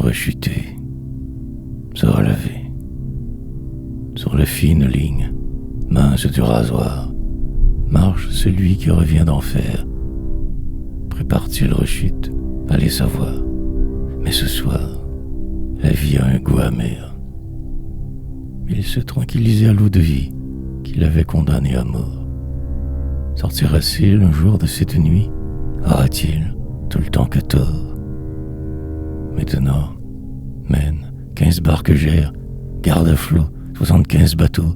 rechuter, se relever. Sur les fines lignes, minces du rasoir, marche celui qui revient d'enfer. Prépare-t-il rechute, allez savoir. Mais ce soir, la vie a un goût amer. Il se tranquillisait à l'eau de vie qu'il avait condamné à mort. Sortira-t-il un jour de cette nuit? Aura-t-il tout le temps que tort? Maintenant, mène 15 barques gèrent, garde à flot 75 bateaux,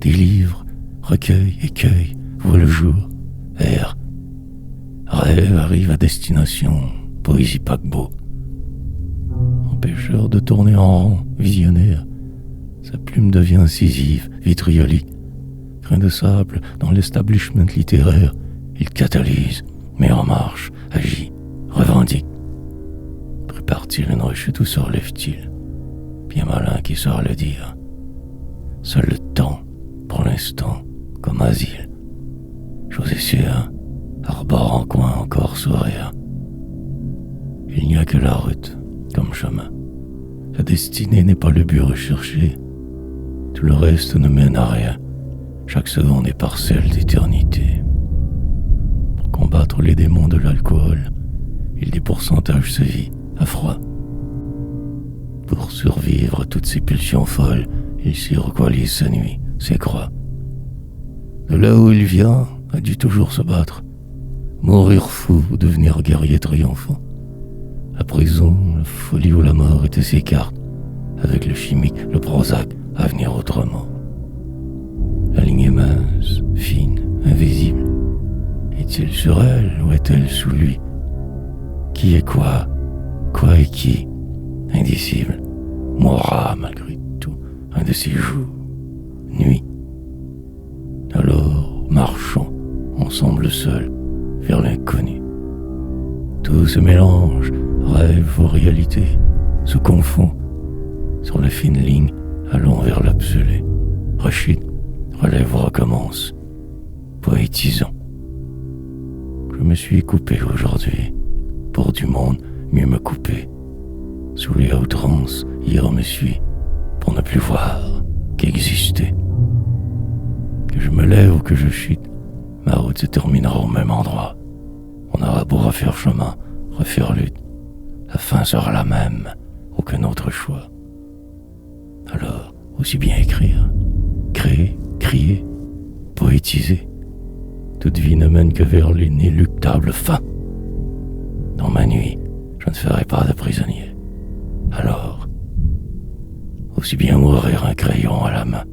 délivre, recueille, écueille, voit le jour, erre. Rêve arrive à destination, poésie paquebot. Empêcheur de tourner en rond, visionnaire, sa plume devient incisive, vitriolique. Grain de sable dans l'establishment littéraire, il catalyse, met en marche, agit, revendique. Prépare-t-il une rechute ou se relève-t-il? Bien malin qui saura le dire. Seul le temps, pour l'instant, comme asile. Chose est sûre, arbore en coin encore sourire. Il n'y a que la route, comme chemin. La destinée n'est pas le but recherché. Tout le reste ne mène à rien. Chaque seconde est parcelle d'éternité. Pour combattre les démons de l'alcool, il des pourcentages se vit à froid. Pour survivre à toutes ces pulsions folles, il s'y requalise sa nuit, ses croix. De là où il vient, a dû toujours se battre. Mourir fou ou devenir guerrier triomphant. La prison, la folie ou la mort étaient ses cartes. Avec le chimique, le Prozac, à venir autrement. La ligne est mince, fine, invisible. Est-il sur elle ou est-elle sous lui? Qui est quoi? Quoi est qui? Indicible. Mourra malgré tout un de ces jours, nuit. Alors marchons ensemble seuls vers l'inconnu. Tout se mélange, rêve ou réalité, se confond. Sur la fine ligne, allons vers l'absolu. Rechute, relève, recommence. Poétisons. Je me suis coupé aujourd'hui. Pour du monde, mieux me couper. Saoulé à outrance, hier me suis, pour ne plus voir qu'exister. Que je me lève ou que je chute, ma route se terminera au même endroit. On aura beau refaire chemin, refaire lutte, la fin sera la même, aucun autre choix. Alors, aussi bien écrire, créer, crier, poétiser. Toute vie ne mène que vers l'inéluctable fin. Dans ma nuit, je ne ferai pas de prisonnier. Alors, aussi bien mourir un crayon à la main.